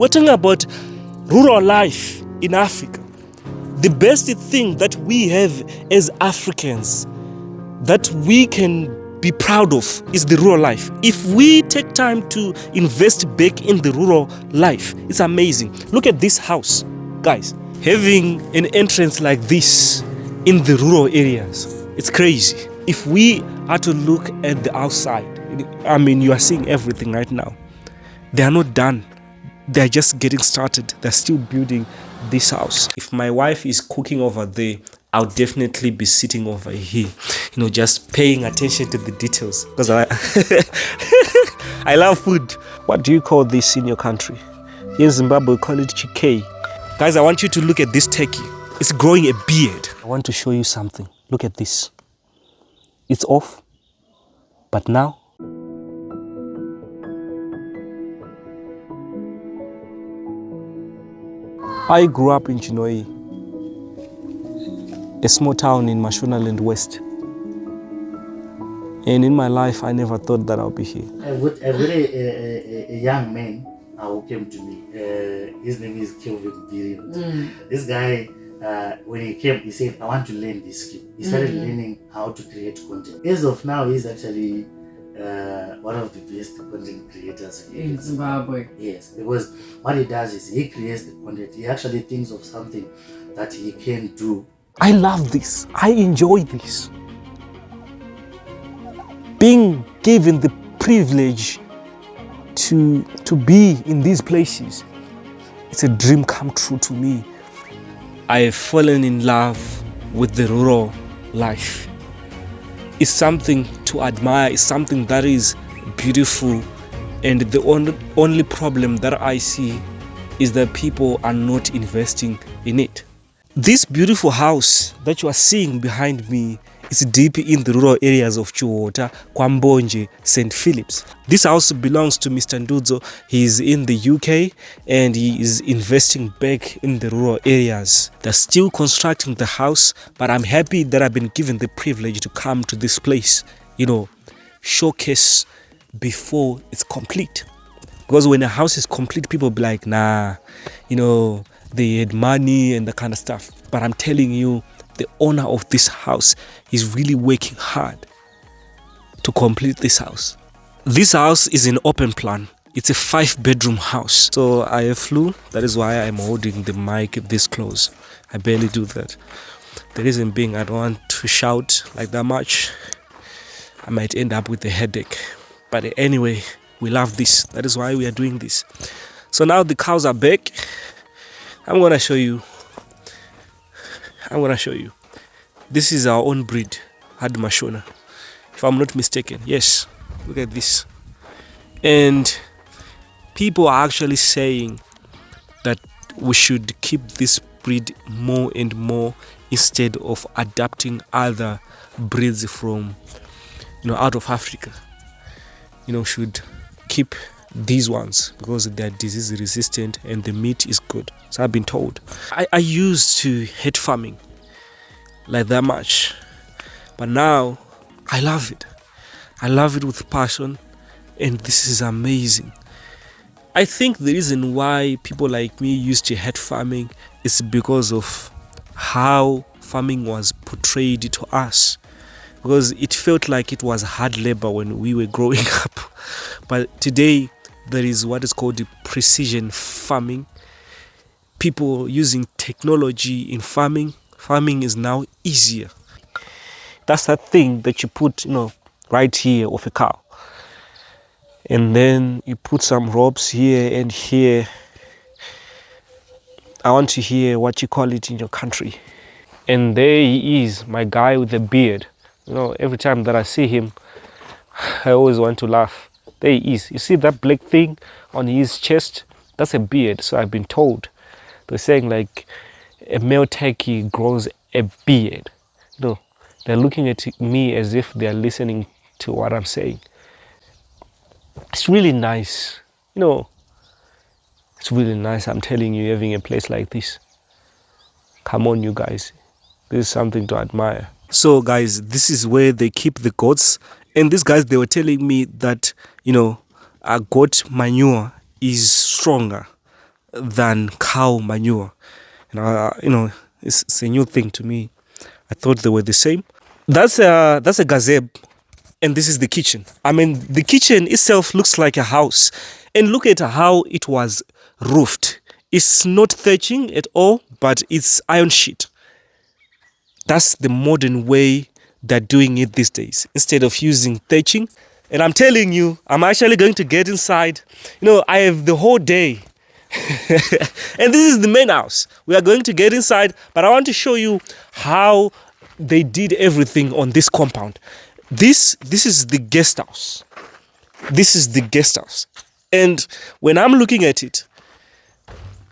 We're talking about rural life in Africa. The best thing that we have as Africans that we can be proud of is the rural life. If we take time to invest back in the rural life, it's amazing. Look at this house, guys. Having an entrance like this in the rural areas, it's crazy. If we are to look at the outside, I mean, you are seeing everything right now. They are not done. They're just getting started. They're still building this house. If my wife is cooking over there, I'll definitely be sitting over here, just paying attention to the details, because I love food. What do you call this in your country? Here in Zimbabwe, we call it chickpea. Guys, I want you to look at this turkey. It's growing a beard. I want to show you something. Look at this. It's off, but now I grew up in Chinoi, a small town in Mashonaland West. And in my life, I never thought that I'll be here. I've got a young man who came to me. His name is Kelvin Biriot. This guy, when he came, he said, I want to learn this skill. He started learning how to create content. As of now, he's actually one of the best content creators in Zimbabwe. Yes, because what he does is he creates the content. He actually thinks of something that he can do. I love this. I enjoy this. Being given the privilege to be in these places, it's a dream come true to me. I have fallen in love with the rural life. It's something to admire. It's something that is beautiful. And the only problem that I see is that people are not investing in it. This beautiful house that you are seeing behind me is deep in the rural areas of Chiwota, Kwambonje, St. Philip's. This house belongs to Mr. Ndudzo. He is in the UK and he is investing back in the rural areas. They're still constructing the house, but I'm happy that I've been given the privilege to come to this place, showcase before it's complete. Because when a house is complete, people be like, nah, they had money and that kind of stuff. But I'm telling you, the owner of this house is really working hard to complete this house. This house is in open plan. It's a 5-bedroom house. So I flew. That is why I'm holding the mic this close. I barely do that. The reason being, I don't want to shout like that much. I might end up with a headache. But anyway, we love this. That is why we are doing this. So now the cows are back. I'm going to show you. This is our own breed, Had Mashona, if I'm not mistaken. Yes, look at this. And people are actually saying that we should keep this breed more and more instead of adapting other breeds from, out of Africa. Should keep these ones because they're disease resistant and the meat is good. So I've been told. I used to hate farming like that much, but now I love it. I love it with passion, and this is amazing. I think the reason why people like me used to hate farming is because of how farming was portrayed to us, because it felt like it was hard labor when we were growing up. But today there is what is called precision farming. People using technology in farming. Farming is now easier. That's that thing that you put, right here of a cow. And then you put some ropes here and here. I want to hear what you call it in your country. And there he is, my guy with the beard. Every time that I see him, I always want to laugh. There he is. You see that black thing on his chest? That's a beard. So I've been told. They're saying like a male turkey grows a beard. They're looking at me as if they're listening to what I'm saying. It's really nice. It's really nice. I'm telling you, having a place like this. Come on, you guys. This is something to admire. So guys, this is where they keep the goats. And these guys, they were telling me that, a goat manure is stronger than cow manure. It's a new thing to me. I thought they were the same. That's a gazebo, and this is the kitchen. I mean, the kitchen itself looks like a house, and look at how it was roofed. It's not thatching at all, but it's iron sheet. That's the modern way they're doing it these days, instead of using thatching. And I'm telling you, I'm actually going to get inside. I have the whole day. And this is the main house. We are going to get inside, but I want to show you how they did everything on this compound. This is the guest house. This is the guest house. And when I'm looking at it,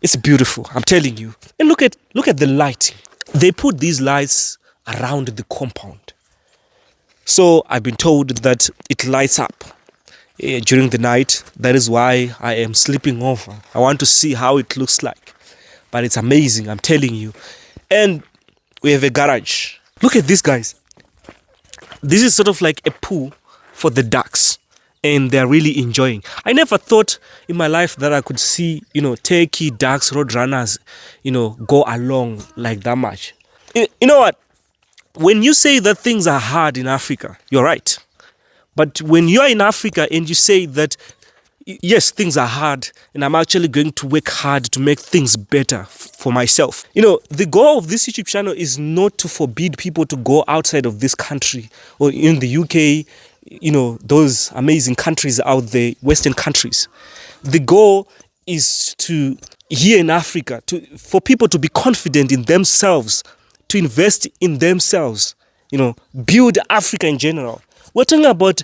it's beautiful, I'm telling you. And look at the lighting. They put these lights around the compound. So I've been told that it lights up during the night. That is why I am sleeping over. I want to see how it looks like. But it's amazing, I'm telling you. And we have a garage. Look at this, guys. This is sort of like a pool for the ducks. And they're really enjoying. I never thought in my life that I could see, turkey, ducks, roadrunners, go along like that much. You know what? When you say that things are hard in Africa, you're right. But when you're in Africa and you say that, yes, things are hard, and I'm actually going to work hard to make things better for myself. The goal of this YouTube channel is not to forbid people to go outside of this country or in the UK, those amazing countries out there, Western countries. The goal is to, here in Africa, for people to be confident in themselves, to invest in themselves, build Africa in general. We're talking about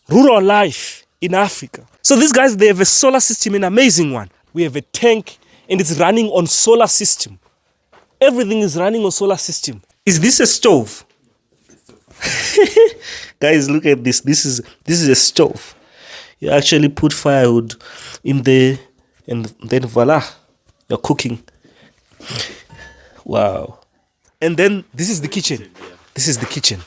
rural life in Africa. So these guys, they have a solar system, an amazing one. We have a tank and it's running on solar system. Everything is running on solar system. Is this a stove? Guys, look at this. This is a stove. You actually put firewood in there and then voila, you're cooking. Wow. And then this is the kitchen. This is the kitchen.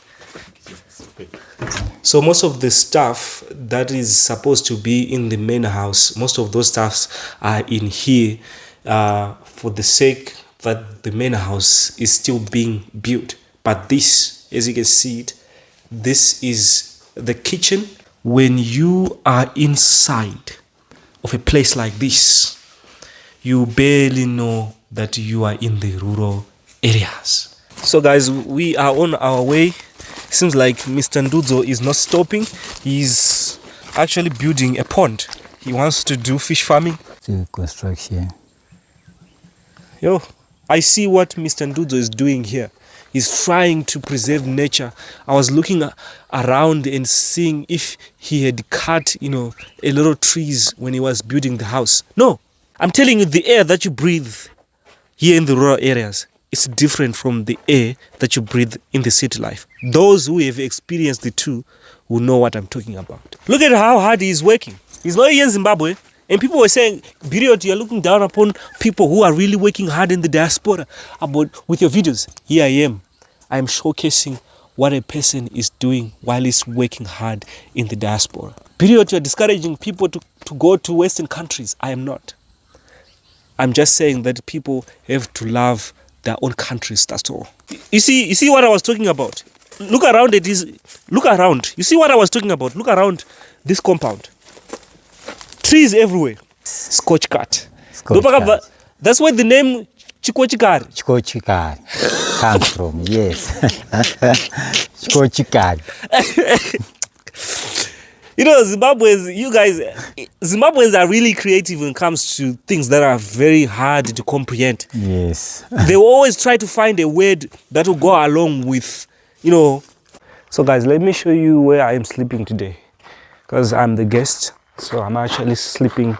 So most of the stuff that is supposed to be in the main house, most of those stuffs are in here for the sake that the main house is still being built. But this, as you can see it, this is the kitchen. When you are inside of a place like this, you barely know that you are in the rural areas. So guys, we are on our way. Seems like Mr. Ndudzo is not stopping. He's actually building a pond. He wants to do fish farming. To construction. Yo, I see what Mr. Ndudzo is doing here. He's trying to preserve nature. I was looking around and seeing if he had cut, a little trees when he was building the house. No, I'm telling you, the air that you breathe here in the rural areas, it's different from the air that you breathe in the city life. Those who have experienced the two will know what I'm talking about. Look at how hard he is working. He's not here in Zimbabwe. And people were saying, Biriot, you're looking down upon people who are really working hard in the diaspora. With your videos, here I am. I am showcasing what a person is doing while he's working hard in the diaspora. Biriot, you're discouraging people to go to Western countries. I am not. I'm just saying that people have to love their own countries, that's all. You see what I was talking about? Look around it. Look around. You see what I was talking about? Look around this compound. Trees everywhere. Scotch cat. That's where the name Chikochikari. Chikochikari comes from, yes. Chikochikari. Zimbabweans are really creative when it comes to things that are very hard to comprehend. Yes. They will always try to find a word that will go along with, So guys, let me show you where I am sleeping today. Because I'm the guest. So I'm actually sleeping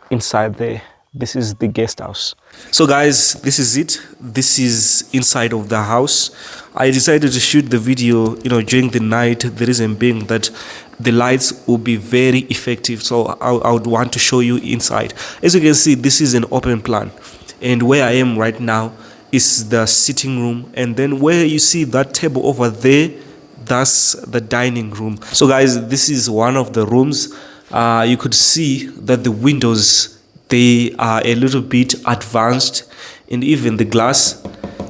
inside there. This is the guest house. So guys, this is it. This is inside of the house. I decided to shoot the video, during the night. The reason being that the lights will be very effective. So I would want to show you inside. As you can see, this is an open plan. And where I am right now is the sitting room. And then where you see that table over there, that's the dining room. So guys, this is one of the rooms. You could see that the windows, they are a little bit advanced, and even the glass,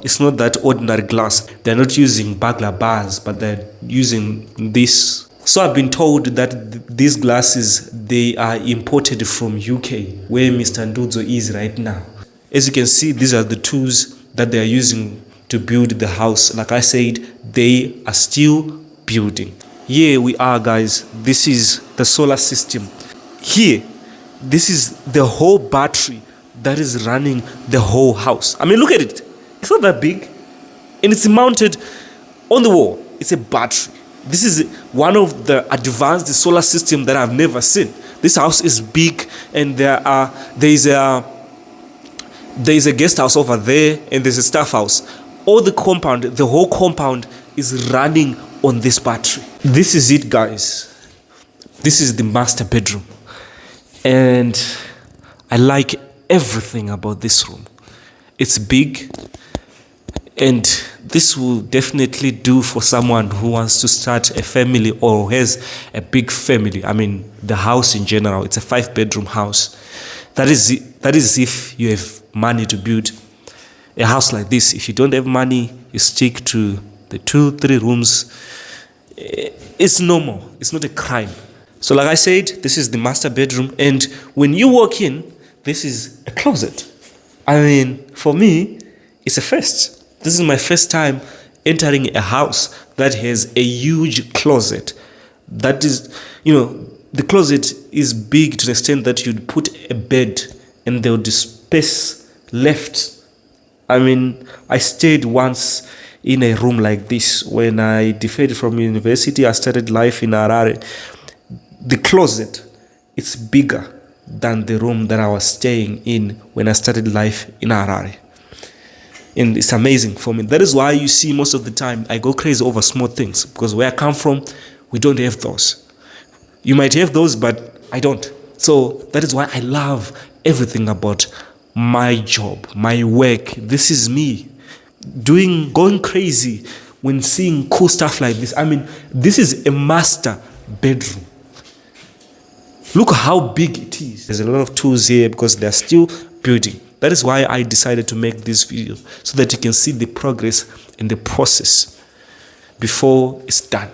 it's not that ordinary glass. They're not using Buckley bars, but they're using this. So I've been told that these glasses, they are imported from UK, where Mr. Ndudzo is right now. As you can see, these are the tools that they are using to build the house. Like I said, they are still building. Here we are, guys. This is the solar system. Here, this is the whole battery that is running the whole house. I mean, look at it. It's not that big, and it's mounted on the wall. It's a battery. This is one of the advanced solar system that I've never seen. This house is big, and there is a guest house over there, and there's a staff house. All the compound, the whole compound is running on this battery. This is it, guys. This is the master bedroom, and I like everything about this room. It's big, and this will definitely do for someone who wants to start a family or has a big family. I mean, the house in general, it's a 5-bedroom house. That is if you have money to build a house like this. If you don't have money, you stick to the 2-3 rooms. It's normal. It's not a crime. So like I said, this is the master bedroom, and when you walk in, this is a closet. I mean, for me, it's a first. This is my first time entering a house that has a huge closet. That is, the closet is big to the extent that you'd put a bed and there would be space left. I mean, I stayed once in a room like this when I deferred from university. I started life in Harare. The closet, it's bigger than the room that I was staying in when I started life in Harare. And it's amazing for me. That is why you see most of the time I go crazy over small things, because where I come from, we don't have those. You might have those, but I don't. So that is why I love everything about my job, my work. This is me going crazy when seeing cool stuff like this. I mean, this is a master bedroom. Look how big it is. There's a lot of tools here because they're still building. That is why I decided to make this video, so that you can see the progress and the process before it's done.